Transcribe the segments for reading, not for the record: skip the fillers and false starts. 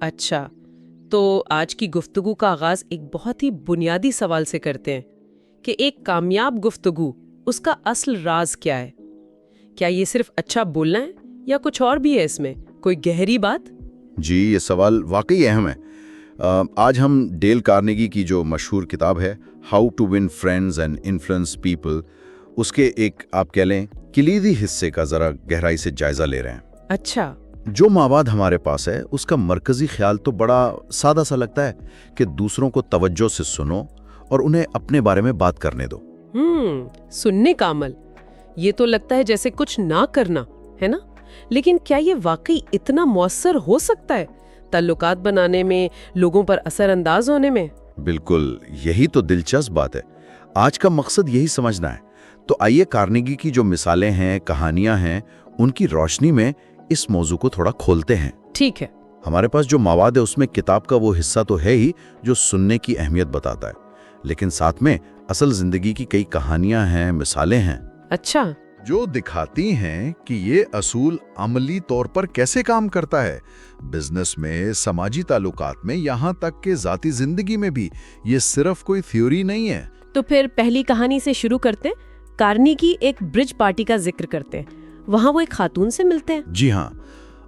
اچھا، تو آج کی گفتگو کا آغاز ایک بہت ہی بنیادی سوال سے کرتے ہیں کہ ایک کامیاب گفتگو، اس کا اصل راز کیا ہے؟ کیا یہ صرف اچھا بولنا ہے یا کچھ اور بھی ہے اس میں، کوئی گہری بات؟ جی، یہ سوال واقعی اہم ہے۔ آج ہم ڈیل کارنیگی کی جو مشہور کتاب ہے how to win friends and influence people, اس کے ایک آپ کہہ لیں کلیدی حصے کا ذرا گہرائی سے جائزہ لے رہے ہیں۔ اچھا، جو مواد ہمارے پاس ہے اس کا مرکزی خیال تو بڑا سادہ سا لگتا ہے کہ دوسروں کو توجہ سے سنو اور انہیں اپنے بارے میں بات کرنے دو۔ سننے کا عمل، یہ تو لگتا ہے جیسے کچھ نہ کرنا ہے نا؟ لیکن کیا یہ واقعی اتنا مؤثر ہو سکتا ہے تعلقات بنانے میں، لوگوں پر اثر انداز ہونے میں؟ بالکل، یہی تو دلچسپ بات ہے۔ آج کا مقصد یہی سمجھنا ہے۔ تو آئیے کارنیگی کی جو مثالیں ہیں، کہانیاں ہیں، ان کی روشنی میں اس موضوع کو تھوڑا کھولتے ہیں۔ ٹھیک ہے۔ ہمارے پاس جو مواد ہے اس میں کتاب کا وہ حصہ تو ہے ہی جو سننے کی اہمیت بتاتا ہے، لیکن ساتھ میں اصل زندگی کی کئی کہانیاں ہیں، مثالیں ہیں۔ اچھا، جو دکھاتی ہیں کہ یہ اصول عملی طور پر کیسے کام کرتا ہے، بزنس میں، سماجی تعلقات میں، یہاں تک کہ ذاتی زندگی میں بھی۔ یہ صرف کوئی تھیوری نہیں ہے۔ تو پھر پہلی کہانی سے شروع کرتے ہیں۔ کارنیگی ایک برج پارٹی کا ذکر کرتے ہیں، وہاں وہ ایک خاتون سے ملتے ہیں۔ جی ہاں،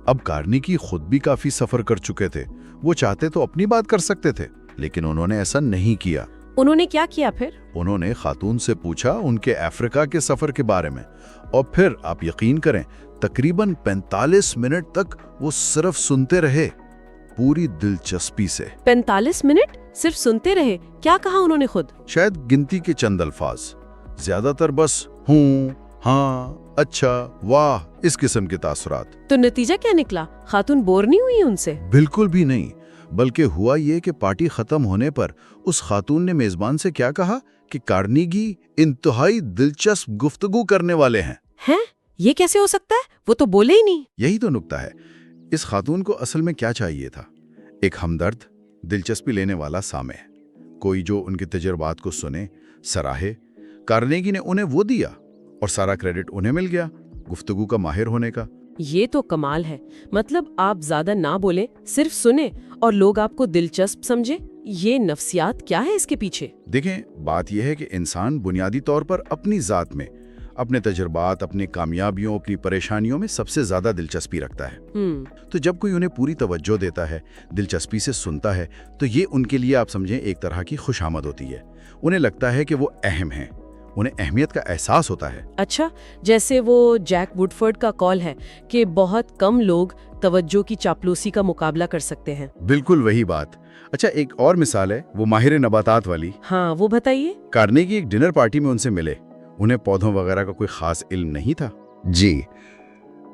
اب کارنیگی خود بھی کافی سفر کر چکے تھے۔ وہ چاہتے تو اپنی بات کر سکتے تھے، لیکن انہوں نے ایسا نہیں کیا۔ انہوں نے کیا کیا پھر؟ انہوں نے خاتون سے پوچھا ان کے افریقہ کے سفر کے بارے میں، اور پھر آپ یقین کریں تقریباً 45 منٹ تک وہ صرف سنتے رہے، پوری دلچسپی سے۔ 45 منٹ صرف سنتے رہے؟ کیا کہا انہوں نے خود؟ شاید گنتی کے چند الفاظ، زیادہ تر بس ہوں، ہاں، اچھا، واہ، اس قسم کے تاثرات۔ تو نتیجہ کیا نکلا؟ خاتون بور نہیں ہوئی ان سے؟ بالکل بھی نہیں، بلکہ ہوا یہ کہ پارٹی ختم ہونے پر اس خاتون نے میزبان سے کیا کہا کہ کارنیگی انتہائی دلچسپ گفتگو کرنے والے ہیں۔ ہیں؟ یہ کیسے ہو سکتا ہے؟ وہ تو بولے ہی نہیں۔ یہی تو نکتہ ہے۔ اس خاتون کو اصل میں کیا چاہیے تھا؟ ایک ہمدرد، دلچسپی لینے والا سامع، کوئی جو ان کے تجربات کو سنے، سراہے۔ کارنیگی نے انہیں وہ دیا اور سارا کریڈٹ انہیں مل گیا گفتگو کا ماہر ہونے کا۔ یہ تو کمال ہے۔ مطلب آپ زیادہ نہ بولیں، صرف سنیں اور لوگ آپ کو دلچسپ سمجھیں۔ یہ نفسیات کیا ہے اس کے پیچھے؟ دیکھیں، بات یہ ہے کہ انسان بنیادی طور پر اپنی ذات میں، اپنے تجربات، اپنی کامیابیوں، اپنی پریشانیوں میں سب سے زیادہ دلچسپی رکھتا ہے۔ تو جب کوئی انہیں پوری توجہ دیتا ہے، دلچسپی سے سنتا ہے، تو یہ ان کے لیے آپ سمجھیں ایک طرح کی خوش آمد ہوتی ہے۔ انہیں لگتا ہے کہ وہ اہم ہیں، انہیں اہمیت کا احساس ہوتا ہے۔ اچھا، جیسے وہ جیک وڈفورڈ کا قول ہے کہ بہت کم لوگ توجہ کی چاپلوسی کا مقابلہ کر سکتے ہیں۔ بالکل وہی بات۔ اچھا، ایک اور مثال ہے وہ ماہر نباتات والی۔ ہاں، وہ بتائیے۔ کارنیگی ایک ڈنر پارٹی میں ان سے ملے۔ انہیں پودوں وغیرہ کا کوئی خاص علم نہیں تھا، جی،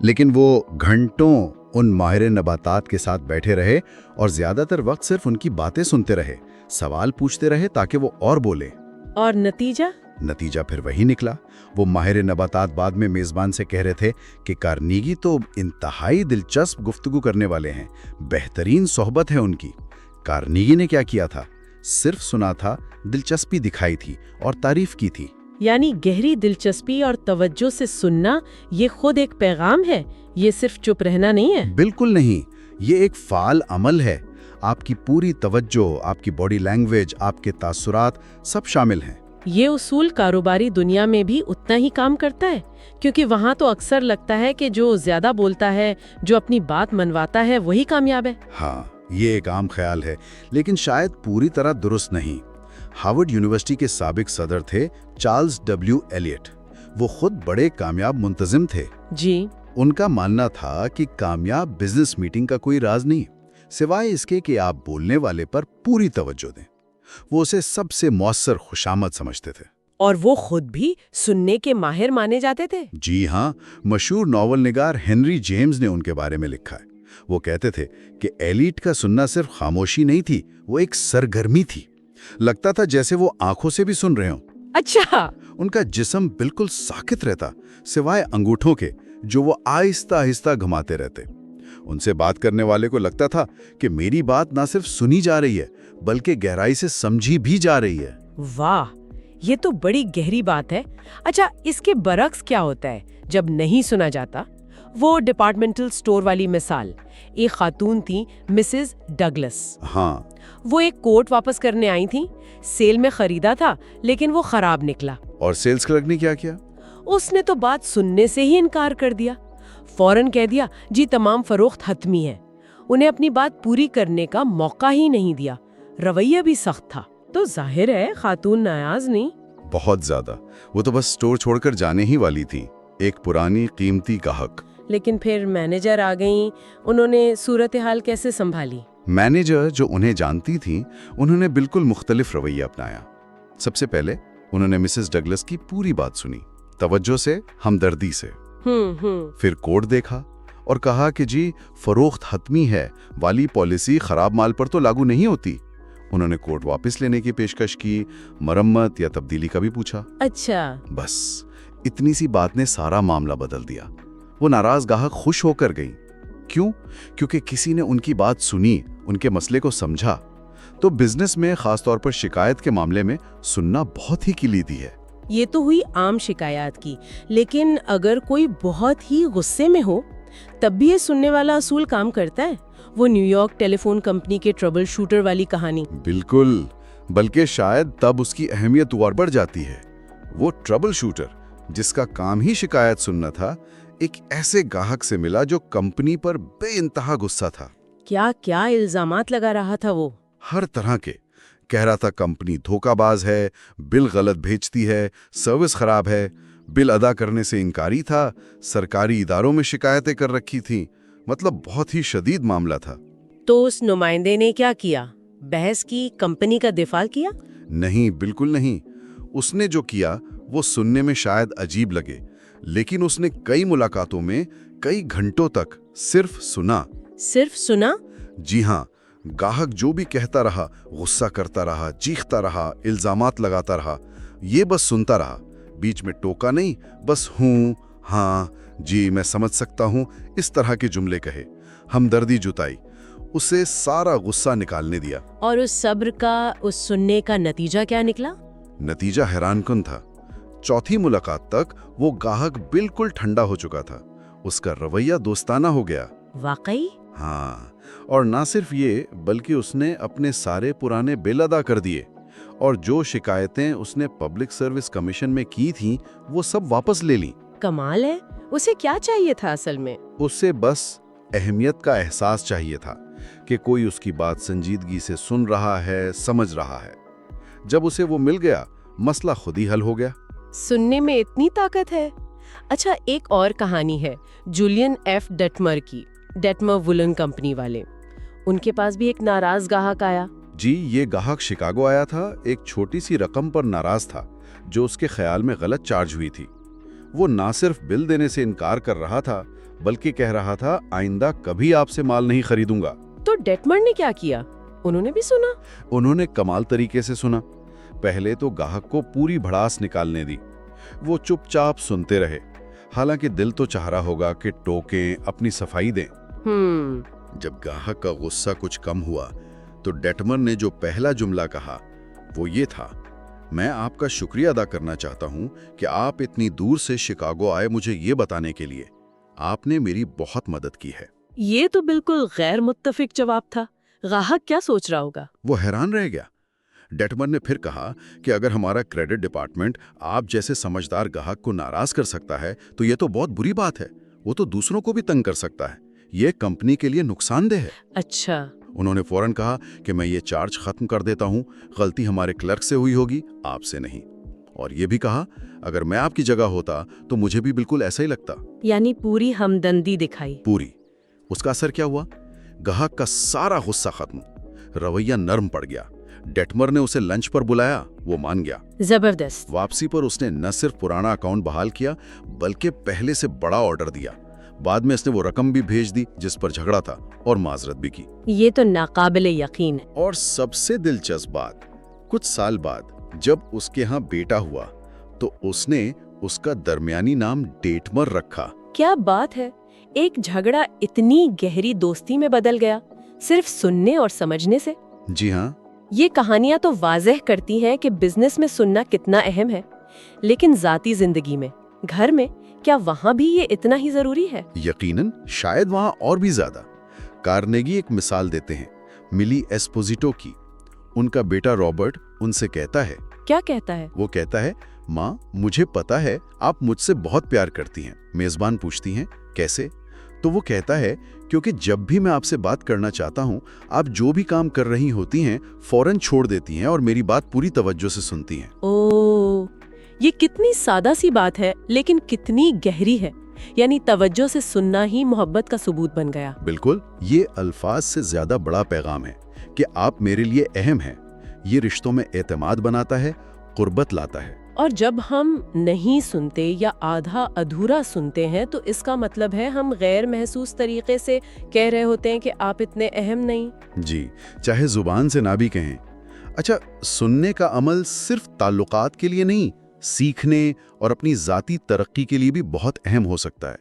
لیکن وہ گھنٹوں ان ماہر نباتات کے ساتھ بیٹھے رہے اور زیادہ تر وقت صرف ان کی باتیں سنتے رہے، سوال پوچھتے رہے تاکہ وہ اور بولے۔ اور نتیجہ پھر وہی نکلا۔ وہ ماہر نباتات بعد میں میزبان سے کہہ رہے تھے کہ کارنیگی تو انتہائی دلچسپ گفتگو کرنے والے ہیں، بہترین صحبت ہے ان کی۔ کارنیگی نے کیا کیا تھا؟ صرف سنا تھا، دلچسپی دکھائی تھی اور تعریف کی تھی۔ یعنی گہری دلچسپی اور توجہ سے سننا یہ خود ایک پیغام ہے، یہ صرف چپ رہنا نہیں ہے۔ بالکل نہیں، یہ ایک فعال عمل ہے۔ آپ کی پوری توجہ، آپ کی باڈی لینگویج، آپ کے تاثرات سب شامل ہیں۔ یہ اصول کاروباری دنیا میں بھی اتنا ہی کام کرتا ہے، کیونکہ وہاں تو اکثر لگتا ہے کہ جو زیادہ بولتا ہے، جو اپنی بات منواتا ہے، وہی کامیاب ہے۔ ہاں، یہ ایک عام خیال ہے، لیکن شاید پوری طرح درست نہیں۔ ہارورڈ یونیورسٹی کے سابق صدر تھے چارلز ڈبلیو ایلیٹ۔ وہ خود بڑے کامیاب منتظم تھے۔ جی۔ ان کا ماننا تھا کہ کامیاب بزنس میٹنگ کا کوئی راز نہیں، سوائے اس کے کہ آپ بولنے والے پر پوری توجہ دیں۔ وہ اسے سب سے مؤثر خوشامد سمجھتے تھے۔ اور وہ خود بھی سننے کے ماہر مانے جاتے تھے۔ جی ہاں، مشہور ناول نگار ہنری جیمز نے ان کے بارے میں لکھا ہے۔ وہ کہتے تھے کہ ایلیٹ کا سننا صرف خاموشی نہیں تھی، وہ ایک سرگرمی تھی۔ لگتا تھا جیسے وہ آنکھوں سے بھی سن رہے ہوں۔ اچھا۔ ان کا جسم بالکل ساکت رہتا، سوائے انگوٹھوں کے جو وہ آہستہ آہستہ گھماتے رہتے۔ ان سے بات کرنے والے کو لگتا تھا کہ میری بات نہ صرف سنی جا رہی ہے بلکہ گہرائی سے سمجھی بھی جا رہی ہے۔ واہ، یہ تو بڑی گہری بات ہے۔ اچھا، اس کے برعکس کیا ہوتا ہے جب نہیں سنا جاتا؟ وہ ڈپارٹمنٹل سٹور والی مثال، ایک خاتون تھی مسز ڈگلس، ہاں، وہ ایک کوٹ واپس کرنے آئی تھیں، سیل میں خریدا تھا لیکن وہ خراب نکلا۔ اور سیلز کلرک نے کیا کیا؟ اس نے تو بات سننے سے ہی انکار کر دیا، فوراً کہہ دیا جی تمام فروخت حتمی ہے، انہیں اپنی بات پوری کرنے کا موقع ہی نہیں دیا، رویہ بھی سخت تھا۔ تو ظاہر ہے خاتون ناراض نہیں۔ بہت زیادہ، وہ تو بس سٹور چھوڑ کر جانے ہی والی تھی، ایک پرانی قیمتی گاہک۔ لیکن پھر مینیجر آ گئیں، انہوں نے صورتحال کیسے سنبھالی؟ مینیجر جو انہیں جانتی تھیں، انہوں نے بالکل مختلف رویہ اپنایا۔ سب سے پہلے انہوں نے مسز ڈگلس کی پوری بات سنی، توجہ سے، ہمدردی سے۔ پھر کوڈ دیکھا اور کہا کہ جی فروخت حتمی ہے والی پالیسی خراب مال پر تو لاگو نہیں ہوتی۔ انہوں نے کوڈ واپس لینے کی پیشکش کی، مرمت یا تبدیلی کا بھی پوچھا۔ اچھا، بس اتنی سی بات نے سارا معاملہ بدل دیا۔ وہ ناراض گاہک خوش ہو کر گئی۔ کیوں؟ کیونکہ کسی نے ان کی بات سنی، ان کے مسئلے کو سمجھا۔ تو بزنس میں خاص طور پر شکایت کے معاملے میں سننا بہت ہی کلیدی ہے۔ یہ تو ہوئی عام شکایات کی، لیکن اگر کوئی بہت ہی غصے میں ہو تب بھی یہ سننے والا اصول کام کرتا ہے؟ وہ نیو یارک ٹیلی فون کمپنی کے ٹربل شوٹر والی کہانی۔ بالکل، بلکہ شاید تب اس کی اہمیت اور بڑھ جاتی ہے۔ وہ ٹربل شوٹر جس کا کام ہی شکایت سننا تھا، ایک ایسے گاہک سے ملا جو کمپنی پر بے انتہا غصہ تھا۔ کیا کیا الزامات لگا رہا تھا وہ؟ ہر طرح کے۔ کہہ رہا تھا کمپنی دھوکہ باز ہے، بل غلط بھیجتی ہے، سروس خراب ہے، بل ادا کرنے سے انکاری تھا، سرکاری اداروں میں شکایتیں کر رکھی تھیں، مطلب بہت ہی شدید معاملہ تھا۔ تو اس نمائندے نے کیا کیا؟ بحث کی، کمپنی کا دفاع کیا؟ نہیں، بالکل نہیں۔ اس نے جو کیا وہ سننے میں شاید عجیب لگے، لیکن اس نے کئی ملاقاتوں میں کئی گھنٹوں تک صرف سنا۔ صرف سنا؟ جی ہاں، گاہک جو بھی کہتا رہا، غصہ کرتا رہا، چیختا رہا، الزامات لگاتا رہا، یہ بس سنتا رہا، بیچ میں ٹوکا نہیں، بس ہوں، ہاں، جی میں سمجھ سکتا ہوں، اس طرح کے جملے کہے، ہمدردی جتائی، اسے سارا غصہ نکالنے دیا۔ اور اس صبر کا، اس سننے کا نتیجہ کیا نکلا؟ نتیجہ حیران کن تھا۔ چوتھی ملاقات تک وہ گاہک بالکل ٹھنڈا ہو چکا تھا، اس کا رویہ دوستانہ ہو گیا۔ واقعی؟ ہاں، اور نہ صرف یہ بلکہ اس نے اپنے سارے پرانے بل ادا کر دیے، اور جو شکایتیں اس نے پبلک سروس کمیشن میں کی تھیں وہ سب واپس لے لیں۔ کمال ہے، اسے کیا چاہیے تھا اصل میں؟ اسے بس اہمیت کا احساس چاہیے تھا کہ کوئی اس کی بات سنجیدگی سے سن رہا ہے، سمجھ رہا ہے۔ جب اسے وہ مل گیا، مسئلہ خود ہی حل ہو گیا۔ سننے میں اتنی طاقت ہے۔ اچھا، ایک اور کہانی ہے جولین ایف ڈیٹمر کی، ڈیٹمر وولن کمپنی والے۔ ان کے پاس بھی ایک ناراض گاہک آیا۔ جی، یہ گاہک شکاگو آیا تھا، ایک چھوٹی سی رقم پر ناراض تھا جو اس کے خیال میں غلط چارج ہوئی تھی۔ وہ نہ صرف بل دینے سے انکار کر رہا تھا بلکہ کہہ رہا تھا آئندہ کبھی آپ سے مال نہیں خریدوں گا۔ تو ڈیٹمر نے کیا کیا؟ انہوں نے بھی سنا؟ انہوں نے کمال طریقے سے سنا۔ پہلے تو گاہک کو پوری بھڑاس نکالنے دی، وہ چپ چاپ سنتے رہے، حالانکہ دل تو چاہ رہا ہوگا کہ ٹوکیں، اپنی صفائی دیں۔ جب گاہک کا غصہ کچھ کم ہوا تو ڈیٹمر نے جو پہلا جملہ کہا وہ یہ تھا، میں آپ کا شکریہ ادا کرنا چاہتا ہوں کہ آپ اتنی دور سے شکاگو آئے مجھے یہ بتانے کے لیے، آپ نے میری بہت مدد کی ہے۔ یہ تو بالکل غیر متفق جواب تھا۔ گاہک کیا سوچ رہا ہوگا؟ وہ حیران رہ گیا۔ ڈیٹمر نے پھر کہا کہ اگر ہمارا کریڈٹ ڈپارٹمنٹ آپ جیسے سمجھدار گاہک کو ناراض کر سکتا ہے تو یہ تو بہت بری بات ہے، وہ تو دوسروں کو بھی تنگ کر سکتا ہے، یہ کمپنی کے لیے نقصان دہ ہے۔ اچھا۔ انہوں نے فوراً کہا کہ میں یہ چارج ختم کر دیتا ہوں، غلطی ہمارے کلرک سے ہوئی ہوگی، آپ سے نہیں۔ اور یہ بھی کہا اگر میں آپ کی جگہ ہوتا تو مجھے بھی بالکل ایسا ہی لگتا۔ یعنی پوری ہمدردی دکھائی۔ پوری۔ اس کا اثر کیا ہوا؟ گاہک کا سارا غصہ ختم، رویہ نرم پڑ گیا۔ ڈیٹمر نے اسے لنچ پر بلایا، وہ مان گیا۔ زبردست۔ واپسی پر اس نے نہ صرف پرانا اکاؤنٹ بحال کیا بلکہ پہلے سے بڑا آرڈر دیا۔ بعد میں اس نے وہ رقم بھی بھیج دی جس پر جھگڑا تھا اور معذرت بھی کی۔ یہ تو ناقابل یقین ہے۔ اور سب سے دلچسپ بات، کچھ سال بعد جب اس کے ہاں بیٹا ہوا تو اس نے اس کا درمیانی نام ڈیٹمر رکھا۔ کیا بات ہے، ایک جھگڑا اتنی گہری دوستی میں بدل گیا صرف سننے اور سمجھنے سے۔ جی ہاں، یہ کہانیاں تو واضح کرتی ہیں کہ بزنس میں سننا کتنا اہم ہے، لیکن ذاتی زندگی میں، گھر میں کیا وہاں بھی یہ اتنا ہی ضروری ہے؟ یقیناً، شاید وہاں اور بھی زیادہ۔ کارنیگی ایک مثال دیتے ہیں، ملی ایسپوزیٹو کی۔ ان کا بیٹا رابرٹ ان سے کہتا ہے، کیا کہتا ہے؟ وہ کہتا ہے، ماں مجھے پتا ہے آپ مجھ سے بہت پیار کرتی ہیں۔ میزبان پوچھتی ہیں، کیسے؟ تو وہ کہتا ہے، کیونکہ جب بھی میں آپ سے بات کرنا چاہتا ہوں، آپ جو بھی کام کر رہی ہوتی ہیں فوراً چھوڑ دیتی ہیں اور میری بات پوری توجہ سے سنتی ہیں۔ اوہ، یہ کتنی سادہ سی بات ہے لیکن کتنی گہری ہے۔ یعنی توجہ سے سننا ہی محبت کا ثبوت بن گیا۔ بالکل، یہ الفاظ سے زیادہ بڑا پیغام ہے کہ آپ میرے لیے اہم ہیں۔ یہ رشتوں میں اعتماد بناتا ہے، قربت لاتا ہے۔ اور جب ہم نہیں سنتے یا آدھا ادھورا سنتے ہیں تو اس کا مطلب ہے ہم غیر محسوس طریقے سے کہہ رہے ہوتے ہیں کہ آپ اتنے اہم نہیں۔ جی، چاہے زبان سے نہ بھی کہیں۔ اچھا، سننے کا عمل صرف تعلقات کے لیے نہیں، سیکھنے اور اپنی ذاتی ترقی کے لیے بھی بہت اہم ہو سکتا ہے۔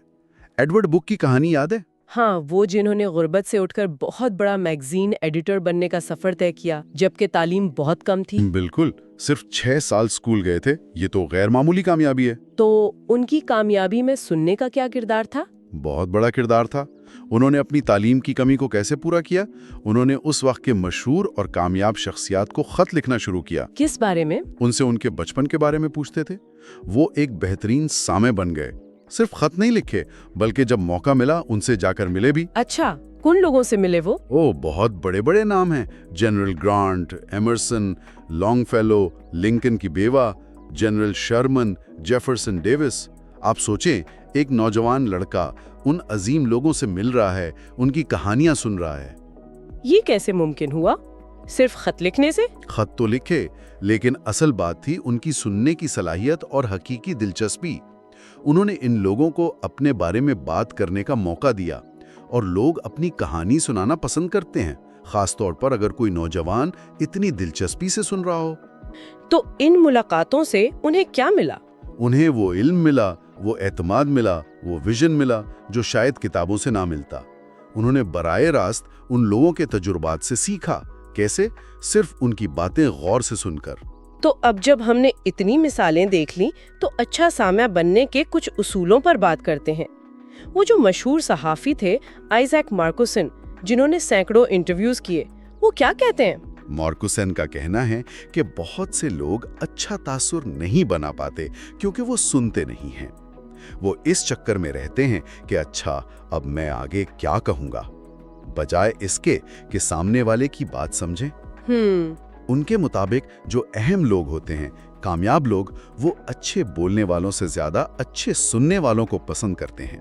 ایڈورڈ بک کی کہانی یاد ہے؟ ہاں، وہ جنہوں نے غربت سے اٹھ کر بہت بڑا میگزین ایڈیٹر بننے کا سفر طے کیا جبکہ تعلیم بہت کم تھی۔ بالکل، صرف 6 سال اسکول گئے تھے۔ یہ تو غیر معمولی کامیابی ہے۔ تو ان کی کامیابی میں سننے کا کیا کردار تھا؟ بہت بڑا کردار تھا۔ انہوں نے اپنی تعلیم کی کمی کو کیسے پورا کیا؟ انہوں نے اس وقت کے مشہور اور کامیاب شخصیات کو خط لکھنا شروع کیا۔ کس بارے میں؟ ان سے ان کے بچپن کے بارے میں پوچھتے تھے۔ وہ ایک بہترین سامع بن گئے۔ صرف خط نہیں لکھے بلکہ جب موقع ملا ان سے جا کر ملے بھی۔ اچھا، کن لوگوں سے ملے وہ؟ بہت بڑے بڑے نام ہیں، General Grant, Emerson, Longfellow, Lincoln کی بیوہ، جنرل شرمن، جیفرسن ڈیوس۔ آپ سوچیں، ایک نوجوان لڑکا ان عظیم لوگوں سے مل رہا ہے، ان کی کہانیاں سن رہا ہے۔ یہ کیسے ممکن ہوا؟ صرف خط لکھنے سے؟ خط تو لکھے، لیکن اصل بات تھی ان کی سننے کی صلاحیت اور حقیقی دلچسپی۔ انہوں نے ان لوگوں کو اپنے بارے میں بات کرنے کا موقع دیا، اور لوگ اپنی کہانی سنانا پسند کرتے ہیں، خاص طور پر اگر کوئی نوجوان اتنی دلچسپی سے سن رہا ہو۔ تو ان ملاقاتوں سے انہیں کیا ملا؟ انہیں وہ علم ملا، وہ اعتماد ملا، وہ ویژن ملا جو شاید کتابوں سے نہ ملتا۔ انہوں نے براہ راست ان لوگوں کے تجربات سے سیکھا۔ کیسے؟ صرف ان کی باتیں غور سے سن کر۔ تو اب جب ہم نے اتنی مثالیں دیکھ لیں تو اچھا سامع بننے کے کچھ اصولوں پر بات کرتے ہیں۔ وہ جو مشہور صحافی تھے آئزیک مارکوسن، جنہوں نے سینکڑوں انٹرویوز کیے، وہ کیا کہتے ہیں؟ مارکوسن کا کہنا ہے کہ بہت سے لوگ اچھا تاثر نہیں بنا پاتے کیونکہ وہ سنتے نہیں ہیں۔ وہ اس چکر میں رہتے ہیں کہ اچھا اب میں آگے کیا کہوں گا، بجائے اس کے کہ سامنے والے کی بات سمجھیں۔ ان کے مطابق جو اہم لوگ ہوتے ہیں، کامیاب لوگ، وہ اچھے بولنے والوں سے زیادہ اچھے سننے والوں کو پسند کرتے ہیں۔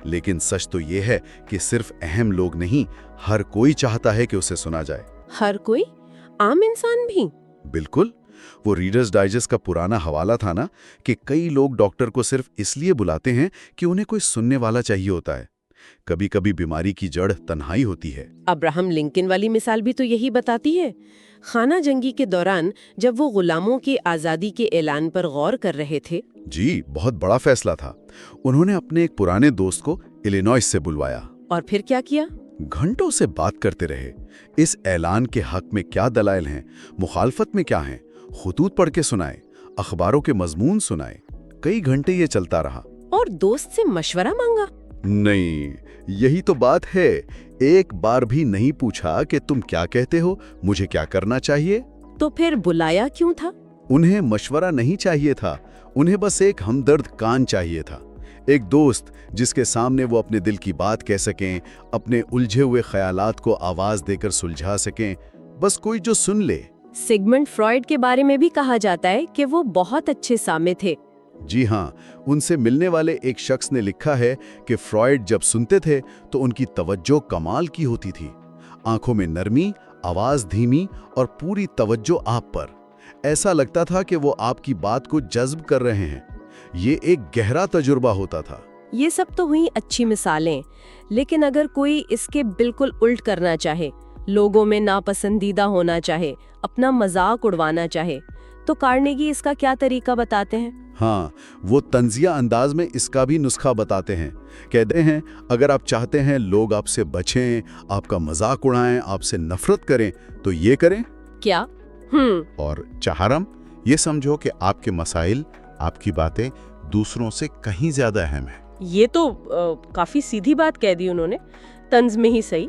لیکن سچ تو یہ ہے کہ صرف اہم لوگ نہیں، ہر کوئی چاہتا ہے کہ اسے سنا جائے۔ ہر کوئی؟ عام انسان بھی؟ بالکل۔ وہ ریڈرز ڈائجسٹ کا پرانا حوالہ تھا نا، کہ کئی لوگ ڈاکٹر کو صرف اس لیے بلاتے ہیں کہ انہیں کوئی سننے والا چاہیے ہوتا ہے۔ کبھی کبھی بیماری کی جڑ تنہائی ہوتی ہے۔ ابراہم لنکن والی مثال بھی تو یہی بتاتی ہے۔ خانہ جنگی کے دوران جب وہ غلاموں کی آزادی کے اعلان پر غور کر رہے تھے، جی، بہت بڑا فیصلہ تھا۔ انہوں نے اپنے ایک پرانے دوست کو الینوائس سے بلوایا۔ اور پھر کیا کیا؟ گھنٹوں سے بات کرتے رہے۔ اس اعلان کے حق میں کیا دلائل ہیں، مخالفت میں کیا ہیں، خطوط پڑھ کے سنائے، اخباروں کے مضمون سنائے۔ کئی گھنٹے یہ چلتا رہا۔ اور دوست سے مشورہ مانگا؟ نہیں، یہی تو بات ہے۔ ایک بار بھی نہیں پوچھا کہ تم کیا کہتے ہو، مجھے کیا کرنا چاہیے۔ تو پھر بلایا کیوں تھا؟ انہیں مشورہ نہیں چاہیے تھا، انہیں بس ایک ہمدرد کان چاہیے تھا، ایک دوست جس کے سامنے وہ اپنے دل کی بات کہہ سکیں، اپنے الجھے ہوئے خیالات کو آواز دے کر سلجھا سکیں، بس کوئی جو سن لے۔ سگمنڈ فرائیڈ کے بارے میں بھی کہا جاتا ہے کہ وہ بہت اچھے سامع تھے۔ جی ہاں، ان سے ملنے والے ایک شخص نے لکھا ہے کہ فرائیڈ جب سنتے تھے تو ان کی توجہ کمال کی ہوتی تھی، آنکھوں میں نرمی، آواز دھیمی اور پوری توجہ آپ پر۔ ایسا لگتا تھا کہ وہ آپ کی بات کو جذب کر رہے ہیں۔ یہ ایک گہرا تجربہ ہوتا تھا۔ یہ سب تو ہوئی اچھی مثالیں، لیکن اگر کوئی اس کے بالکل الٹ کرنا چاہے، لوگوں میں ناپسندیدہ ہونا چاہے، اپنا مذاق اڑوانا چاہے، تو کارنیگی اس کا کیا طریقہ بتاتے ہیں؟ ہاں، وہ طنزیہ انداز میں اس کا بھی نسخہ بتاتے ہیں۔ کہتے ہیں، اگر آپ چاہتے ہیں لوگ آپ سے بچیں، آپ کا مذاق اڑائیں، آپ سے نفرت کریں، تو یہ کریں۔ کیا؟ اور چہارم، یہ سمجھو کہ آپ کے مسائل، آپ کی باتیں دوسروں سے کہیں زیادہ اہم ہے۔ یہ تو کافی سیدھی بات کہہ دی انہوں نے، طنز میں ہی صحیح۔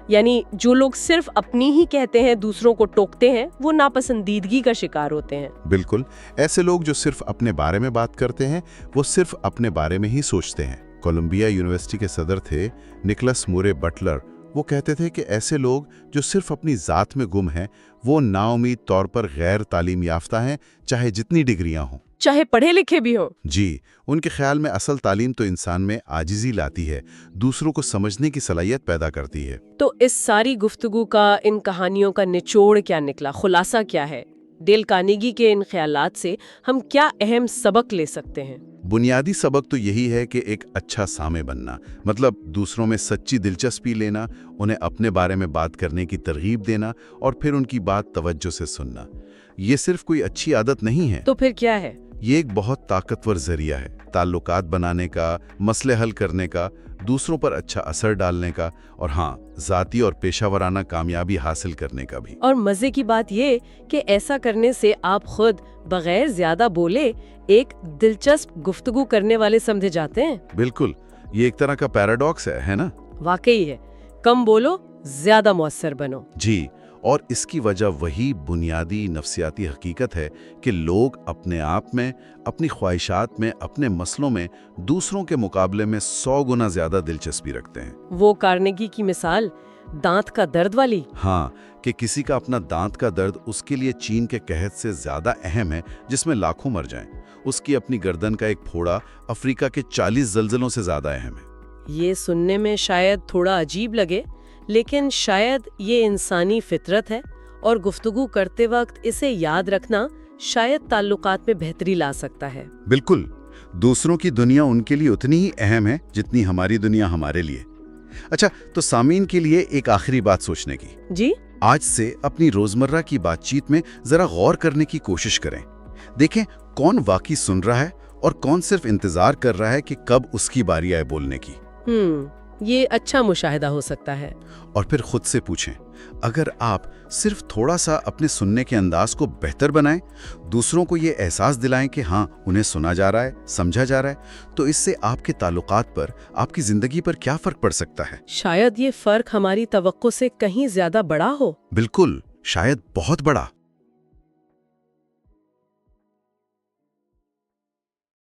یعنی جو لوگ صرف اپنی ہی کہتے ہیں، دوسروں کو ٹوکتے ہیں، وہ ناپسندیدگی کا شکار ہوتے ہیں۔ بالکل، ایسے لوگ جو صرف اپنے بارے میں بات کرتے ہیں، وہ صرف اپنے بارے میں ہی سوچتے ہیں۔ کولمبیا یونیورسٹی کے صدر تھے نکلس مورے بٹلر، وہ کہتے تھے کہ ایسے لوگ جو صرف اپنی ذات میں گم ہیں، وہ نا امید طور پر غیر تعلیم یافتہ ہیں، چاہے جتنی ڈگریاں ہوں، چاہے پڑھے لکھے بھی ہوں۔ جی، ان کے خیال میں اصل تعلیم تو انسان میں عاجزی لاتی ہے، دوسروں کو سمجھنے کی صلاحیت پیدا کرتی ہے۔ تو اس ساری گفتگو کا، ان کہانیوں کا نچوڑ کیا نکلا، خلاصہ کیا ہے؟ ڈیل کارنیگی کے ان خیالات سے ہم کیا اہم سبق لے سکتے ہیں؟ بنیادی سبق تو یہی ہے کہ ایک اچھا سامع بننا، مطلب دوسروں میں سچی دلچسپی لینا، انہیں اپنے بارے میں بات کرنے کی ترغیب دینا اور پھر ان کی بات توجہ سے سننا۔ یہ صرف کوئی اچھی عادت نہیں ہے، تو پھر کیا ہے؟ یہ ایک بہت طاقتور ذریعہ ہے، تعلقات بنانے کا، مسئلے حل کرنے کا، دوسروں پر اچھا اثر ڈالنے کا، اور ہاں، ذاتی اور پیشہ ورانہ کامیابی حاصل کرنے کا بھی۔ اور مزے کی بات یہ کہ ایسا کرنے سے آپ خود بغیر زیادہ بولے ایک دلچسپ گفتگو کرنے والے سمجھے جاتے ہیں۔ بالکل، یہ ایک طرح کا پیراڈاکس ہے نا؟ واقعی ہے، کم بولو، زیادہ مؤثر بنو۔ جی، اور اس کی وجہ وہی بنیادی نفسیاتی حقیقت ہے کہ لوگ اپنے آپ میں، اپنی خواہشات میں، اپنے مسئلوں میں دوسروں کے مقابلے میں 100 گنا زیادہ دلچسپی رکھتے ہیں۔ وہ کارنیگی کی مثال دانت کا درد والی۔ ہاں، کہ کسی کا اپنا دانت کا درد اس کے لیے چین کے قحط سے زیادہ اہم ہے جس میں لاکھوں مر جائیں۔ اس کی اپنی گردن کا ایک پھوڑا افریقہ کے 40 زلزلوں سے زیادہ اہم ہے۔ یہ سننے میں شاید تھوڑا عجیب لگے، لیکن شاید یہ انسانی فطرت ہے، اور گفتگو کرتے وقت اسے یاد رکھنا شاید تعلقات میں بہتری لا سکتا ہے۔ بالکل، دوسروں کی دنیا ان کے لیے اتنی ہی اہم ہے جتنی ہماری دنیا ہمارے لیے۔ اچھا، تو سامعین کے لیے ایک آخری بات سوچنے کی۔ جی؟ آج سے اپنی روزمرہ کی بات چیت میں ذرا غور کرنے کی کوشش کریں۔ دیکھیں کون واقعی سن رہا ہے اور کون صرف انتظار کر رہا ہے کہ کب اس کی باری آئے بولنے کی۔ یہ اچھا مشاہدہ ہو سکتا ہے۔ اور پھر خود سے پوچھیں، اگر آپ صرف تھوڑا سا اپنے سننے کے انداز کو بہتر بنائیں، دوسروں کو یہ احساس دلائیں کہ ہاں انہیں سنا جا رہا ہے، سمجھا جا رہا ہے، تو اس سے آپ کے تعلقات پر، آپ کی زندگی پر کیا فرق پڑ سکتا ہے؟ شاید یہ فرق ہماری توقع سے کہیں زیادہ بڑا ہو۔ بالکل، شاید بہت بڑا۔